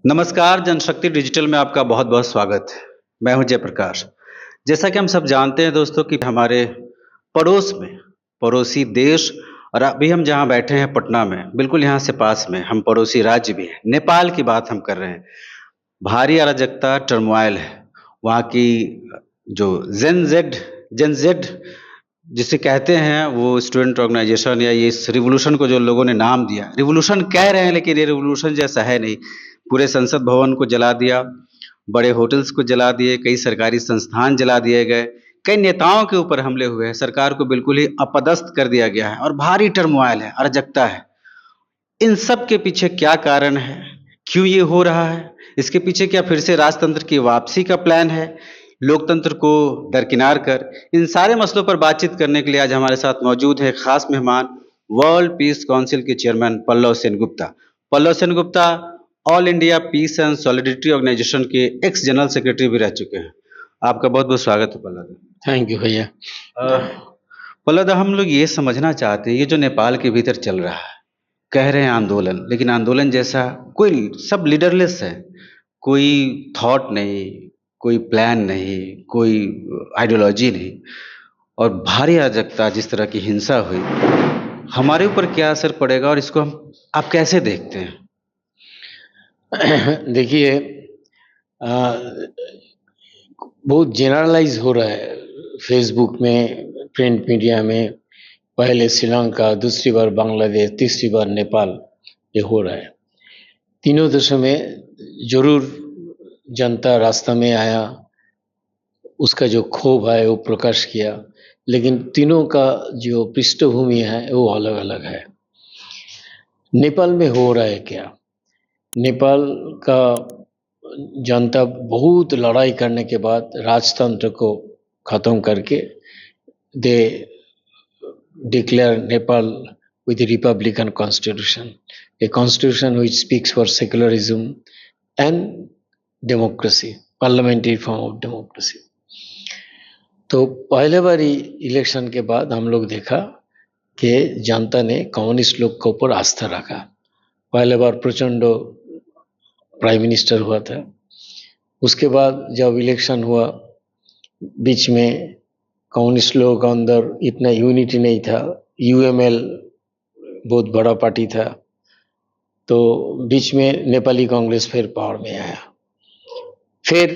नमस्कार, जनशक्ति डिजिटल में आपका बहुत-बहुत स्वागत है। मैं हूं जयप्रकाश। जैसा कि हम सब जानते हैं दोस्तों कि हमारे पड़ोस में, पड़ोसी देश और अभी हम जहां बैठे हैं पटना में, बिल्कुल यहां से पास में हम पड़ोसी राज्य भी हैं, नेपाल की बात हम कर रहे हैं। भारी अराजकता, टर्मोइल है। वहाँ की जो जेन ज़ेड जिसे कहते हैं वो स्टूडेंट ऑर्गेनाइजेशन या ये इस रिवॉल्यूशन को जो लोगों ने नाम दिया, रिवॉल्यूशन कह रहे हैं लेकिन ये रिवॉल्यूशन जैसा है नहीं। पूरे संसद भवन को जला दिया, बड़े होटल्स को जला दिए, कई सरकारी संस्थान जला दिए गए, कई नेताओं के ऊपर हमले हुए हैं, सरकार को बिल्कुल ही अपदस्थ कर दिया गया है और भारी टर्मोइल है, अराजकता है। इन सब के पीछे क्या कारण है? क्यों ये हो रहा है? इसके पीछे क्या फिर से राजतंत्र की वापसी का प्लान है? लोकतंत्र को दरकिनार कर इन सारे मसलों पर बातचीत करने के लिए आज हमारे साथ मौजूद है खास मेहमान वर्ल्ड पीस काउंसिल के chairman Pallav Sen Gupta. Pallav Sen Gupta all India peace and solidity organisation के एक्स जनरल सेक्रेटरी भी रह चुके हैं। आपका बहुत बहुत स्वागत है पल्लव। थैंक यू भैया। पल्लव, हम लोग ये समझना चाहते हैं ये जो नेपाल के भीतर चल रहा है, कह रहे हैं आंदोलन, लेकिन आंदोलन जैसा कोई सब लीडरलेस है। कोई थॉट नहीं, कोई प्लान नहीं, कोई आइडियोलॉजी नहीं और भारी अराजकता, जिस तरह की हिंसा हुई, हमारे ऊपर क्या असर पड़ेगा और इसको हम आप कैसे देखते हैं? देखिए, बहुत जनरलाइज हो रहा है फेसबुक में, प्रिंट मीडिया में। पहले श्रीलंका, दूसरी बार बांग्लादेश, तीसरी बार नेपाल, ये हो रहा है। तीनों देशों में जरूर जनता रास्ता में आया, उसका जो क्षोभ है वो प्रकाश किया, लेकिन तीनों का जो पृष्ठभूमि है वो अलग अलग है। नेपाल में हो रहा है क्या? नेपाल का जनता बहुत लड़ाई करने के बाद राजतंत्र को खत्म करके they declare Nepal with a republican constitution, a constitution which speaks for secularism and democracy, parliamentary form of democracy. तो पहले बारी इलेक्शन के बाद हम लोग देखा कि जनता ने कम्युनिस्ट लोग के ऊपर आस्था रखा। पहले बार प्रचंड प्राइम मिनिस्टर हुआ था। उसके बाद जब इलेक्शन हुआ, बीच में कम्युनिस्ट लोगों के अंदर इतना यूनिटी नहीं था। यूएमएल बहुत बड़ा पार्टी था, तो बीच में नेपाली कांग्रेस फिर पावर में आया। फिर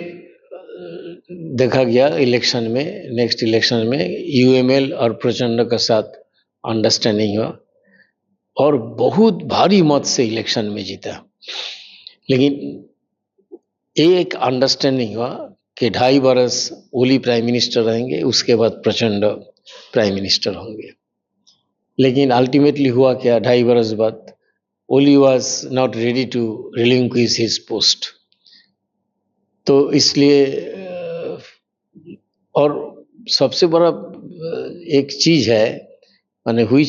देखा गया इलेक्शन में, नेक्स्ट इलेक्शन में यूएमएल और प्रचंड के साथ अंडरस्टैंडिंग हुआ और बहुत भारी मत से इलेक्शन में जीता। लेकिन एक अंडरस्टैंडिंग हुआ कि 2.5 बरस ओली प्राइम मिनिस्टर रहेंगे, उसके बाद प्रचंड प्राइम मिनिस्टर होंगे। लेकिन अल्टीमेटली हुआ क्या? 2.5 बरस बाद Oli was not ready to relinquish his post. तो इसलिए और सबसे बड़ा एक चीज है, माने हुई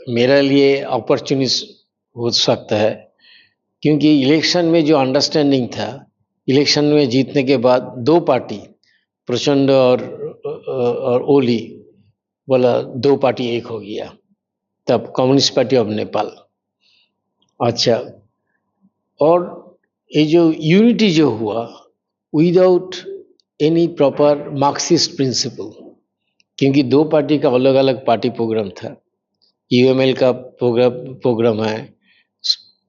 मेरे लिए अपॉर्चुनिटी हो सकता है, क्योंकि इलेक्शन में जो अंडरस्टैंडिंग था, इलेक्शन में जीतने के बाद दो पार्टी, प्रचंड और ओली, बोला दो पार्टी एक हो गया, तब कम्युनिस्ट पार्टी ऑफ नेपाल। अच्छा, और ये जो यूनिटी जो हुआ without any proper Marxist principle, क्योंकि दो पार्टी का अलग अलग पार्टी प्रोग्राम था। यूएमएल का प्रोग्राम है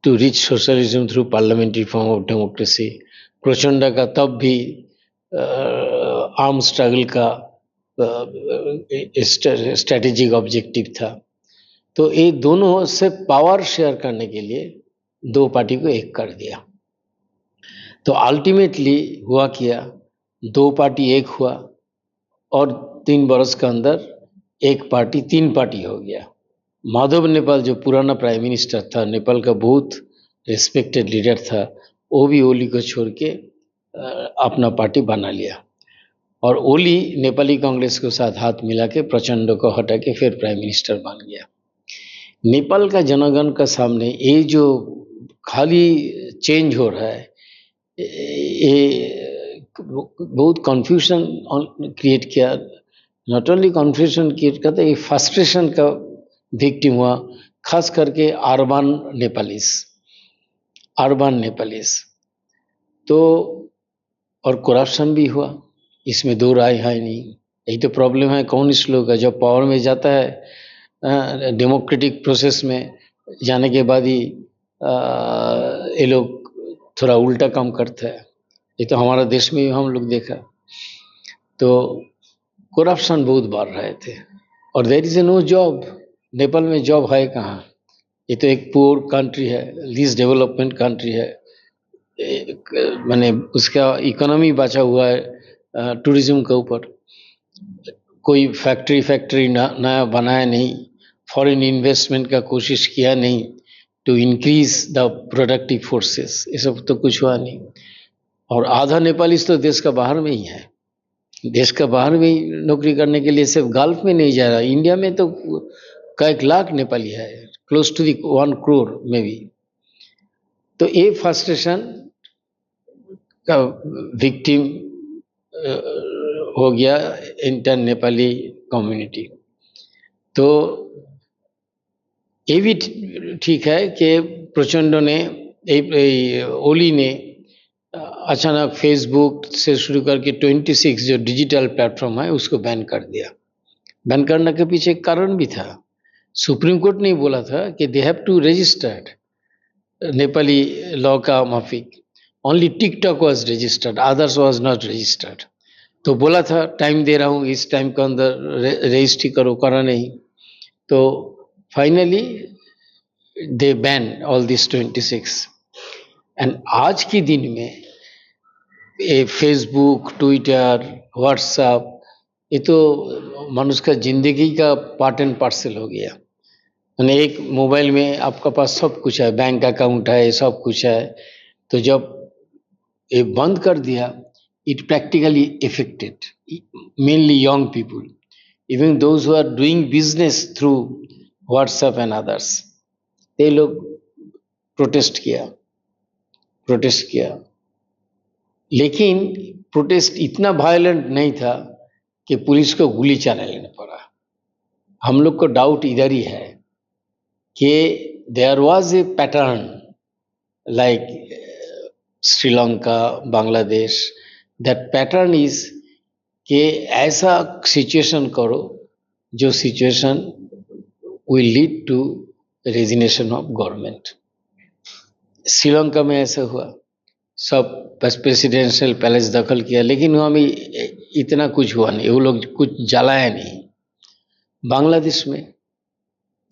to reach socialism through parliamentary form of democracy. Prachanda का तब भी आर्म स्ट्रगल का स्ट्रेटेजिक ऑब्जेक्टिव था। तो ये दोनों से पावर शेयर करने के लिए दो पार्टी को एक कर दिया। तो अल्टीमेटली हुआ क्या? दो पार्टी एक हुआ और 3 बरस के अंदर एक पार्टी 3 पार्टी हो गया। माधव नेपाल जो पुराना प्राइम मिनिस्टर था, नेपाल का बहुत रिस्पेक्टेड लीडर था, वो भी ओली को छोड़ के अपना पार्टी बना लिया और ओली नेपाली कांग्रेस के साथ हाथ मिला के प्रचंड को हटा के फिर प्राइम मिनिस्टर बन गया। नेपाल का जनगण का सामने ये जो खाली चेंज हो रहा है, ये बहुत कंफ्यूजन क्रिएट किया। नॉट ओनली कंफ्यूजन क्रिएट करता, ये फ्रस्ट्रेशन का विक्टिम हुआ, खास करके अर्बन नेपालीज। तो और करप्शन भी हुआ, इसमें दो राय है नहीं। यही तो प्रॉब्लम है कम्युनिस्ट लोग का, जब पावर में जाता है डेमोक्रेटिक प्रोसेस में जाने के बाद ही ये लोग थोड़ा उल्टा काम करते हैं। ये तो हमारा देश में भी हम लोग देखा, तो करप्शन बहुत बढ़ रहे थे। और there is a no job, Nepal में जॉब है कहाँ? ये तो एक पुअर कंट्री है, लीस्ट डेवलपमेंट कंट्री है, मैंने उसका इकोनॉमी बचा हुआ है टूरिज्म के ऊपर। कोई फैक्ट्री नया बनाया नहीं, फॉरेन इन्वेस्टमेंट का कोशिश किया नहीं to increase the productive forces, ये सब तो कुछ हुआ नहीं। और आधा नेपाली तो देश का बाहर में ही है, देश का बाहर में ही नौकरी करने के लिए, सिर्फ गल्फ में नहीं जा रहा, इंडिया में तो कई लाख नेपाली है, क्लोज टू द 1 करोड़ में भी। तो ये फ्रस्ट्रेशन का विक्टिम हो गया इंटर नेपाली कम्युनिटी। तो ये भी ठीक है कि प्रचंड ने, ओली ने अचानक फेसबुक से शुरू करके 26 जो डिजिटल प्लेटफॉर्म है उसको बैन कर दिया। बैन करने के पीछे एक कारण भी था। सुप्रीम कोर्ट ने बोला था कि they have to registered Nepali law का माफिक, only TikTok was registered, others was not registered. तो बोला था टाइम दे रहा हूँ, इस टाइम के अंदर रजिस्ट्री करो, करा नहीं। तो finally they ban all this 26। And आज के दिन में ये फेसबुक, ट्विटर, व्हाट्सएप, ये तो मनुष्य का जिंदगी का पार्ट एंड पार्सल हो गया। यानी एक मोबाइल में आपका पास सब कुछ है, बैंक अकाउंट है, सब कुछ है। तो जब ये बंद कर दिया, it practically affected mainly young people, even those who are doing business through WhatsApp and others, they लोग प्रोटेस्ट किया। लेकिन प्रोटेस्ट इतना वायलेंट नहीं था कि पुलिस को गोली चला लेना पड़ा। हम लोग को डाउट इधर ही है कि there was a pattern like Sri Lanka, Bangladesh. That pattern is कि ऐसा सिचुएशन करो जो situation will lead to resignation of government. Sri Lanka में ऐसा हुआ, सब प्रेसिडेंशियल पैलेस दखल किया, लेकिन वहाँ में इतना कुछ हुआ नहीं, वो लोग कुछ जलाया नहीं। बांग्लादेश में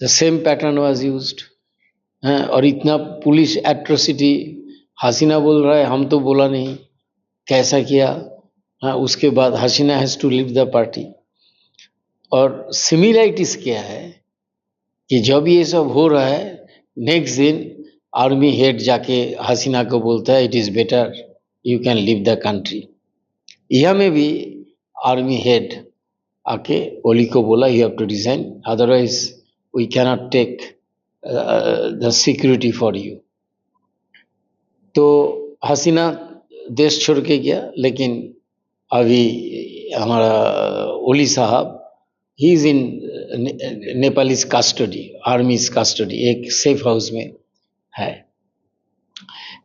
the same pattern was used, और इतना पुलिस एट्रोसिटी। हसीना बोल रहा है हम तो बोला नहीं, कैसा किया। हाँ, उसके बाद Hasina has to leave the party. और सिमिलरिटीज क्या है कि जब ये सब हो रहा है, नेक्स्ट दिन आर्मी हेड जाके हसीना को बोलता है it is better you can leave the country. यह में भी आर्मी हेड आके ओली को बोला you have to resign, otherwise we cannot take the security for you. तो हसीना देश छोड़ के गया, लेकिन अभी हमारा ओली साहब he is in Nepalese custody, आर्मीज custody, एक सेफ हाउस में है।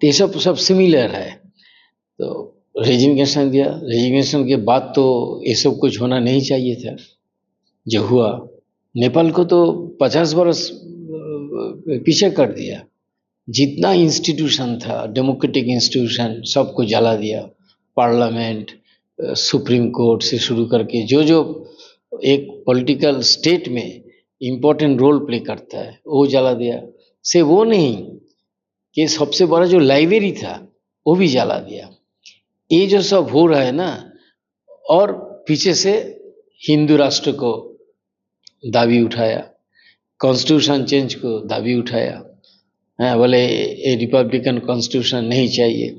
तो ये सब सिमिलर है। तो रेजिग्नेशन दिया, रेजिग्नेशन के बाद तो ये सब कुछ होना नहीं चाहिए था जो हुआ। नेपाल को तो 50 बरस पीछे कर दिया। जितना इंस्टीट्यूशन था, डेमोक्रेटिक इंस्टीट्यूशन, सबको जला दिया। पार्लियामेंट, सुप्रीम कोर्ट से शुरू करके जो जो एक पॉलिटिकल स्टेट में इम्पोर्टेंट रोल प्ले करता है वो जला दिया। से वो नहीं कि सबसे बड़ा जो लाइब्रेरी था वो भी जला दिया। ये जो सब हो रहा है ना, और पीछे से हिंदू राष्ट्र को दाबी उठाया, कॉन्स्टिट्यूशन चेंज को दाबी उठाया, बोले ये रिपब्लिकन कॉन्स्टिट्यूशन नहीं चाहिए,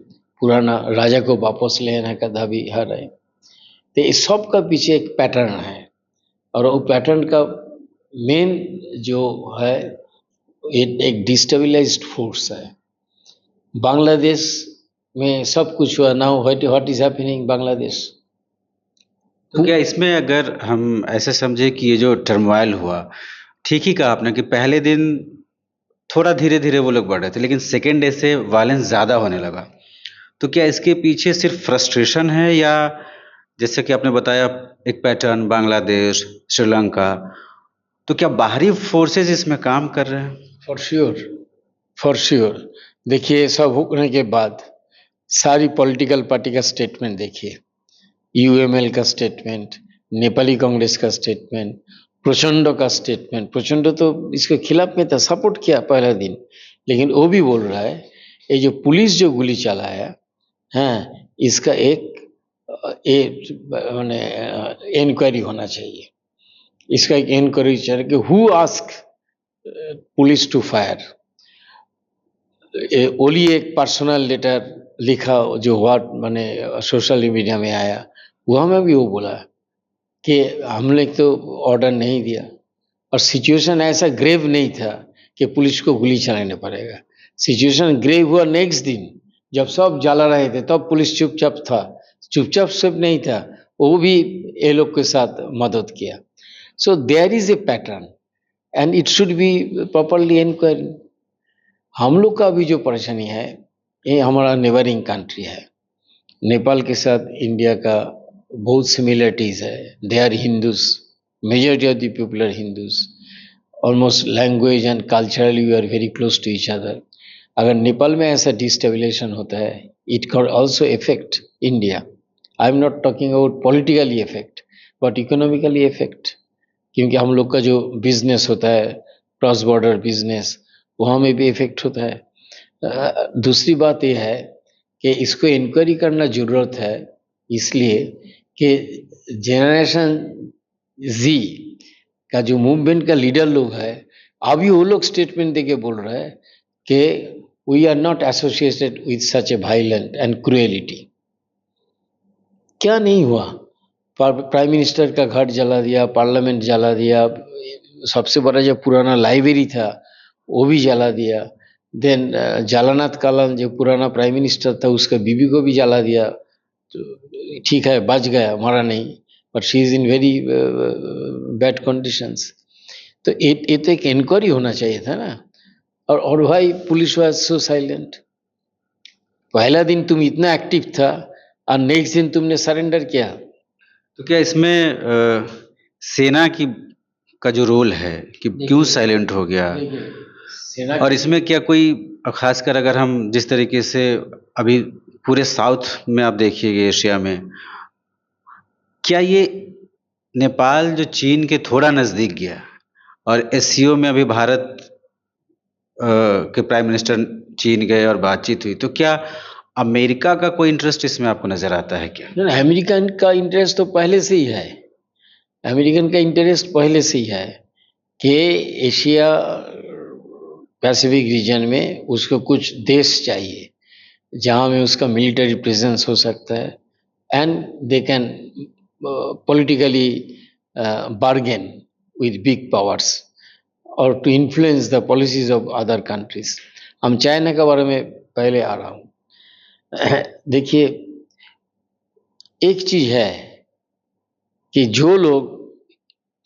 पुराना राजा को वापस लेने का दाबी है रहे। तो इस सब का पीछे एक पैटर्न है, और वो पैटर्न का मेन जो है एक डिस्टेबलाइज्ड फोर्स है। बांग्लादेश में सब कुछ हुआ ना, व्हाट इज हैपनिंग बांग्लादेश। तो क्या इसमें अगर हम ऐसे समझे कि ये जो टर्मोइल हुआ, ठीक ही कहा आपने कि पहले दिन थोड़ा धीरे धीरे वो लोग बढ़ रहे थे, लेकिन सेकेंड डे से वायलेंस ज़्यादा होने लगा। तो क्या इसके पीछे सिर्फ फ्रस्ट्रेशन है, या जैसे कि आपने बताया एक पैटर्न बांग्लादेश, श्रीलंका, तो क्या बाहरी फोर्सेस इसमें काम कर रहे हैं? For sure, for sure. देखिए, सब होने के बाद सारी पॉलिटिकल पार्टी का स्टेटमेंट देखिए, यूएमएल का स्टेटमेंट, नेपाली कांग्रेस का स्टेटमेंट, प्रचंड का स्टेटमेंट। प्रचंड तो इसके खिलाफ में था, सपोर्ट किया पहला दिन, लेकिन वो भी बोल रहा है ये जो पुलिस जो गोली चलाया है, इसका माने इंक्वायरी होना चाहिए। इसका एक इंक्वायरी चाहिए कि who ask police to fire. Oli एक पर्सनल लेटर लिखा जो हुआ, माने सोशल मीडिया में आया, वहाँ में भी वो बोला कि हमने तो ऑर्डर नहीं दिया, और सिचुएशन ऐसा ग्रेव नहीं था कि पुलिस को गोली चलाने पड़ेगा। सिचुएशन ग्रेव हुआ नेक्स्ट दिन, जब सब जला रहे थे, तब पुलिस चुपचाप था। चुपचाप सब नहीं था, वो भी ये लोग के साथ मदद किया। So there is a pattern and it should be properly inquiry. हम लोग का भी जो परेशानी है, ये हमारा नेबरिंग कंट्री है। नेपाल के साथ इंडिया का बहुत सिमिलरिटीज है। They are Hindus, majority of the people are Hindus, almost language and culturally we are very close to each other. अगर नेपाल में ऐसा डिस्टेबलाइजेशन होता है, it can also effect India. I am not talking about politically effect, but economically effect, क्योंकि हम लोग का जो बिजनेस होता है, क्रॉस बॉर्डर बिजनेस, वहाँ में भी इफेक्ट होता है। दूसरी बात यह है कि इसको इंक्वायरी करना जरूरत है, इसलिए कि जनरेशन जी का जो मूवमेंट का लीडर लोग है, अभी वो लोग स्टेटमेंट देके बोल रहे हैं कि we are not associated with such a violent and cruelty. क्या नहीं हुआ? प्राइम मिनिस्टर का घर जला दिया, पार्लियामेंट जला दिया, सबसे बड़ा जो पुराना लाइब्रेरी था वो भी जला दिया। देन जलानाथ कालन जो पुराना प्राइम मिनिस्टर था, उसका बीबी को भी जला दिया। तो ठीक है, बच गया, मरा नहीं, but she is in very bad conditions. तो ये तो एक इंक्वायरी होना चाहिए था ना। और भाई, पुलिस वाज सो साइलेंट। पहला दिन तुम इतना एक्टिव था और नेक्स्ट दिन तुमने सरेंडर किया। तो क्या इसमें सेना का जो रोल है कि क्यों साइलेंट हो गया, और इसमें क्या कोई, खासकर अगर हम जिस तरीके से अभी पूरे साउथ में आप देखिए, एशिया में, क्या ये नेपाल जो चीन के थोड़ा नज़दीक गया, और एससीओ में अभी भारत के प्राइम मिनिस्टर चीन गए और बातचीत हुई, तो क्या अमेरिका का कोई इंटरेस्ट इसमें आपको नजर आता है क्या? अमेरिकन का इंटरेस्ट तो पहले से ही है। अमेरिकन का इंटरेस्ट पहले से ही है कि एशिया पैसिफिक रीजन में उसको कुछ देश चाहिए जहाँ में उसका मिलिट्री प्रेजेंस हो सकता है, and they can politically bargain with big powers और to influence the policies of other countries. हम चाइना के बारे में पहले आ रहा हूँ। देखिए, एक चीज है कि जो लोग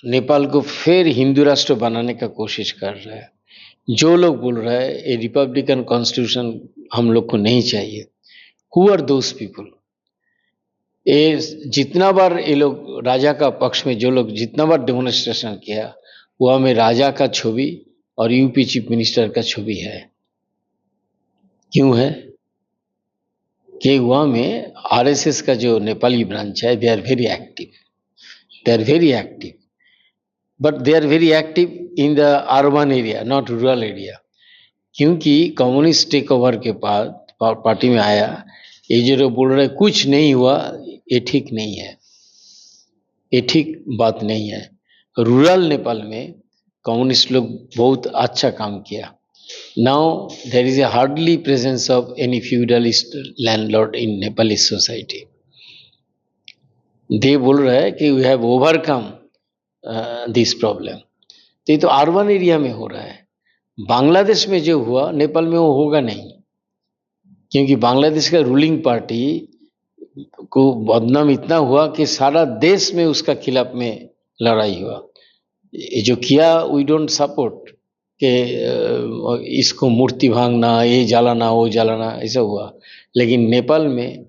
नेपाल को फिर हिंदू राष्ट्र बनाने का कोशिश कर रहे हैं, जो लोग बोल रहे हैं ये रिपब्लिकन कॉन्स्टिट्यूशन हम लोग को नहीं चाहिए, हु आर दोज पीपल? ये जितना बार ये लोग राजा का पक्ष में, जो लोग जितना बार डेमोन्स्ट्रेशन किया, वह में राजा का छवि और यूपी चीफ मिनिस्टर का छवि है। क्यों है? कि वहाँ में आरएसएस का जो नेपाली ब्रांच है, they are very active, they are very active, but they are very active in the urban area, not rural area. क्योंकि कम्युनिस्ट टेक ओवर के बाद पार्टी में आया, ये जो बोल रहे कुछ नहीं हुआ, ये ठीक नहीं है, ये ठीक बात नहीं है। रूरल नेपाल में कम्युनिस्ट लोग बहुत अच्छा काम किया। Now there is a hardly presence of any feudalist landlord in Nepalese society. they बोल रहे हैं कि we have overcome this problem. तो ये तो अर्बन एरिया में हो रहा है। बांग्लादेश में जो हुआ, नेपाल में वो होगा नहीं, क्योंकि बांग्लादेश का रूलिंग पार्टी को बदनाम इतना हुआ कि सारा देश में उसका खिलाफ में लड़ाई हुआ। ये जो किया, वी डोंट सपोर्ट, कि इसको मूर्ति भांगना, ये जलाना, वो जलाना, ऐसा हुआ। लेकिन नेपाल में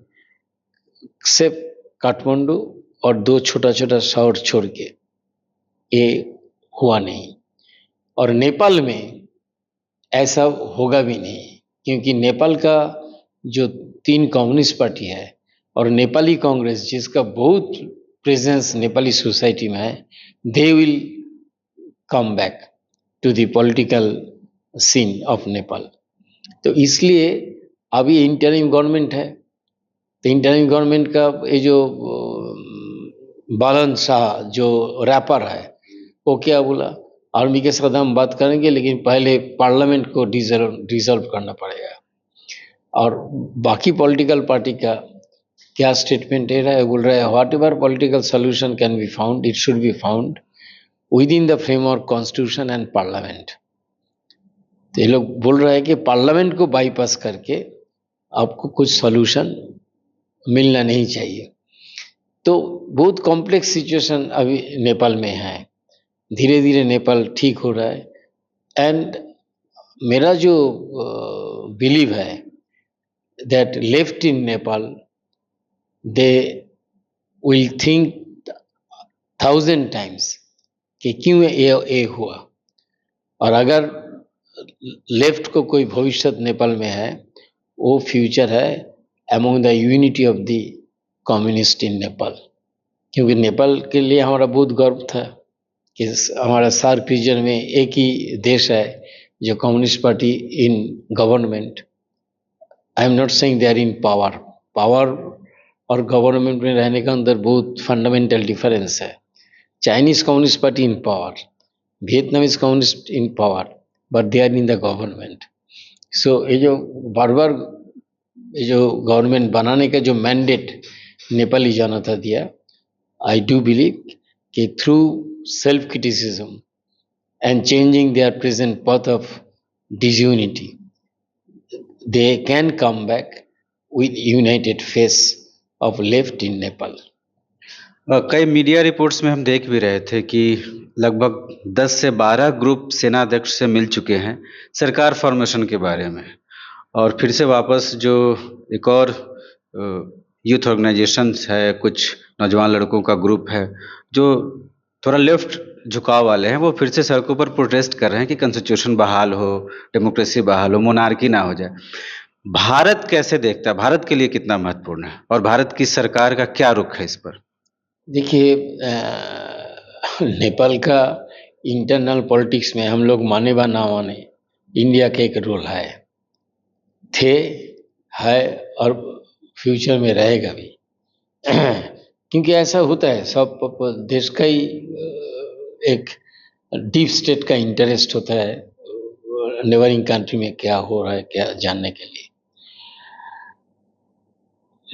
सिर्फ काठमांडू और दो छोटा छोटा शहर छोड़ के ये हुआ नहीं। और नेपाल में ऐसा होगा भी नहीं, क्योंकि नेपाल का जो 3 कम्युनिस्ट पार्टी है और नेपाली कांग्रेस, जिसका बहुत प्रेजेंस नेपाली सोसाइटी में है, they will come back to the political scene of Nepal. तो इसलिए अभी इंटरिम गवर्नमेंट है, तो इंटरिम गवर्नमेंट का ये जो बालन शाह जो रैपर है, वो क्या बोला, आर्मी के साथ हम बात करेंगे लेकिन पहले पार्लियामेंट को डिसॉल्व करना पड़ेगा। और बाकी पॉलिटिकल पार्टी का क्या स्टेटमेंट दे रहा है, बोल रहा है what ever political solution can be found, it should be found with in the framework constitution and parliament. तो ये लोग बोल रहे हैं कि पार्लियामेंट को बाईपास करके आपको कुछ सॉल्यूशन मिलना नहीं चाहिए। तो बहुत कॉम्प्लेक्स सिचुएशन अभी नेपाल में है। धीरे धीरे नेपाल ठीक हो रहा है। एंड मेरा जो बिलीव है that left in Nepal they will think 1000 times कि क्यों ये हुआ। और अगर लेफ्ट को कोई भविष्य नेपाल में है, वो फ्यूचर है among the unity of the communist इन नेपाल। क्योंकि नेपाल के लिए हमारा बहुत गर्व था कि हमारा सार्क रीजन में एक ही देश है जो communist party in government. I am not saying they are in power और गवर्नमेंट में रहने का अंदर बहुत फंडामेंटल डिफरेंस है। Chinese communist party in power, Vietnamese communist in power, but they are in the government. So ये जो बार बार ये जो गवर्नमेंट बनाने का जो मैंडेट नेपाली जनता दिया, आई डू बिलीव कि through self criticism and changing their present path of disunity, they can come back with united face of left in Nepal. कई मीडिया रिपोर्ट्स में हम देख भी रहे थे कि लगभग 10 से 12 ग्रुप सेनाध्यक्ष से मिल चुके हैं सरकार फॉर्मेशन के बारे में, और फिर से वापस जो एक और यूथ ऑर्गेनाइजेशंस है, कुछ नौजवान लड़कों का ग्रुप है जो थोड़ा लेफ्ट झुकाव वाले हैं, वो फिर से सड़कों पर प्रोटेस्ट कर रहे हैं कि कॉन्स्टिट्यूशन बहाल हो, डेमोक्रेसी बहाल हो, मोनार्की ना हो जाए। भारत कैसे देखता है, भारत के लिए कितना महत्वपूर्ण है और भारत की सरकार का क्या रुख है इस पर? देखिए, नेपाल का इंटरनल पॉलिटिक्स में हम लोग माने व ना माने, इंडिया का एक रोल है और फ्यूचर में रहेगा भी। क्योंकि ऐसा होता है, सब देश का ही एक डीप स्टेट का इंटरेस्ट होता है नेबरिंग कंट्री में क्या हो रहा है, क्या जानने के लिए।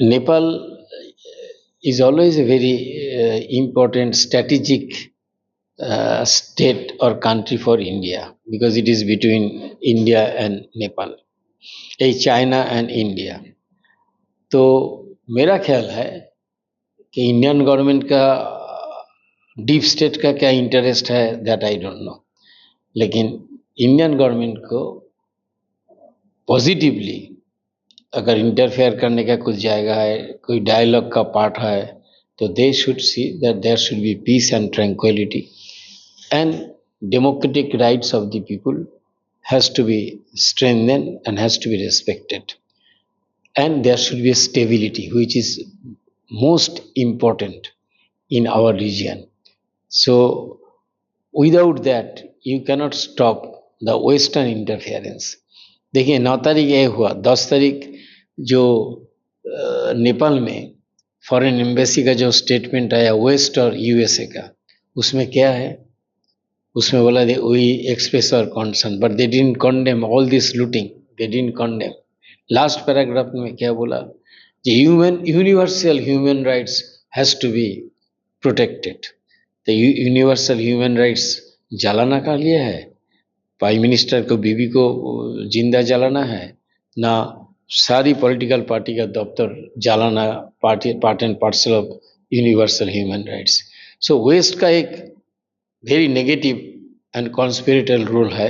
Nepal is always a very important strategic state or country for India, because it is between India and Nepal, China and India. तो मेरा ख्याल है कि इंडियन गवर्नमेंट का डीप स्टेट का क्या इंटरेस्ट है, दैट आई डोंट नो, लेकिन इंडियन गवर्नमेंट को पॉजिटिवली अगर इंटरफेयर करने का कुछ जाएगा है, कोई डायलॉग का पार्ट है, तो they should see that there should be peace and tranquillity and democratic rights of the people has to be strengthened and has to be respected, and there should be stability which is most important in our region. So without that you cannot stop the western interference. देखिए 9 तारीख ये हुआ, 10 तारीख जो नेपाल में foreign embassy का जो statement आया वेस्ट और यूएसए का, उसमें क्या है, उसमें बोला they we express our concern but they didn't condemn all this looting, they didn't condemn. Last paragraph में क्या बोला, universal human rights has to be protected. तो यूनिवर्सल ह्यूमन राइट्स जलाना का लिया है, प्राइम मिनिस्टर को, बीबी को जिंदा जलाना है ना, सारी पॉलिटिकल पार्टी का दफ्तर जलाना, part and parcel of universal human rights. So west का एक very negative and conspiratorial role है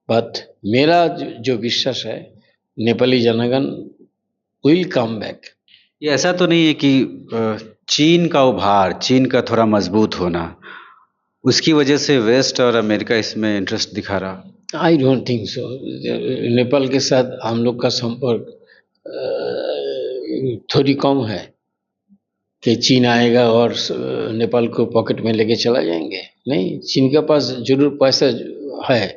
बट मेरा जो विश्वास है, नेपाली जनगण विल कम बैक। ये ऐसा तो नहीं है कि चीन का उभार, चीन का थोड़ा मजबूत होना, उसकी वजह से वेस्ट और अमेरिका इसमें इंटरेस्ट दिखा रहा? I don't think so. Nepal के साथ हम लोग का संपर्क थोड़ी कम है कि चीन आएगा और नेपाल को पॉकेट में लेके चला जाएंगे। नहीं, चीन के पास जरूर पैसा है,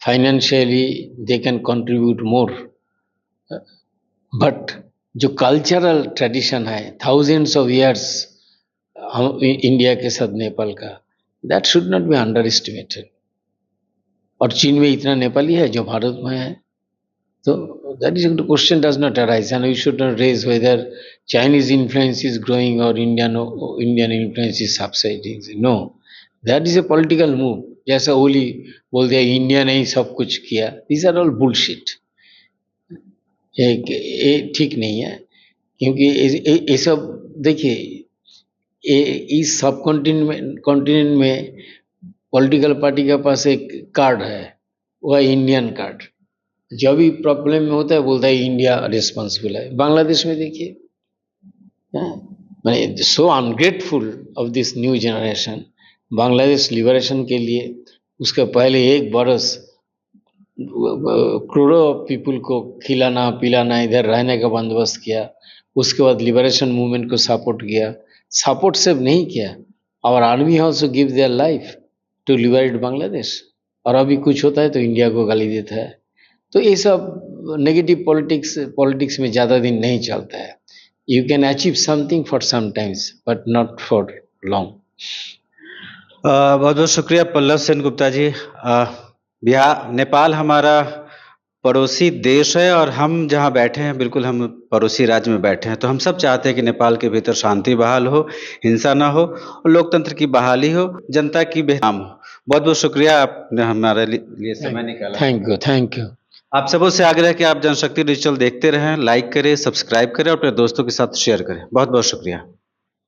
financially they can contribute more, but जो कल्चरल ट्रेडिशन है थाउजेंड्स ऑफ इयर्स हम इंडिया के साथ नेपाल का, that should not be under estimated. और चीन में इतना नेपाली है जो भारत में है, तो that is the question does not arise and we should not raise whether Chinese influence is growing और Indian influence is subsiding. No, that is a political move. जैसा ओली बोल दिया इंडिया ने ही सब कुछ किया, दिस आर ऑल बुलशिट। ये ठीक नहीं है, क्योंकि ये सब देखिए इस सब कॉन्टिनेंट में पॉलिटिकल पार्टी के पास एक कार्ड है, वह इंडियन कार्ड। जब भी प्रॉब्लम में होता है बोलता है इंडिया रिस्पॉन्सिबल है। बांग्लादेश में देखिए, मैं so ungrateful of this new generation. Bangladesh liberation के लिए उसके पहले 1 बरस करोड़ों पीपल को खिलाना पिलाना, इधर रहने का बंदोबस्त किया, उसके बाद लिबरेशन मूवमेंट को सपोर्ट किया। सपोर्ट सिर्फ नहीं किया, और army also give their life to liberate Bangladesh. और अभी कुछ होता है तो इंडिया को गाली देता है। तो ये सब नेगेटिव पॉलिटिक्स में ज़्यादा दिन नहीं चलता है। You can achieve something for some times but not for long. बहुत बहुत शुक्रिया पल्लव सेन गुप्ता जी। बिहार नेपाल हमारा पड़ोसी देश है, और हम जहाँ बैठे हैं बिल्कुल हम पड़ोसी राज्य में बैठे हैं, तो हम सब चाहते हैं कि नेपाल के भीतर शांति बहाल हो, हिंसा ना हो, और लोकतंत्र की बहाली हो, जनता की बेहतराम हो। बहुत बहुत शुक्रिया, आपने हमारे लिए समय निकाला। Thank you. आप सबों से आग्रह है कि आप जनशक्ति डिजिटल देखते रहें, लाइक करें, सब्सक्राइब करें और अपने दोस्तों के साथ शेयर करें। बहुत बहुत शुक्रिया।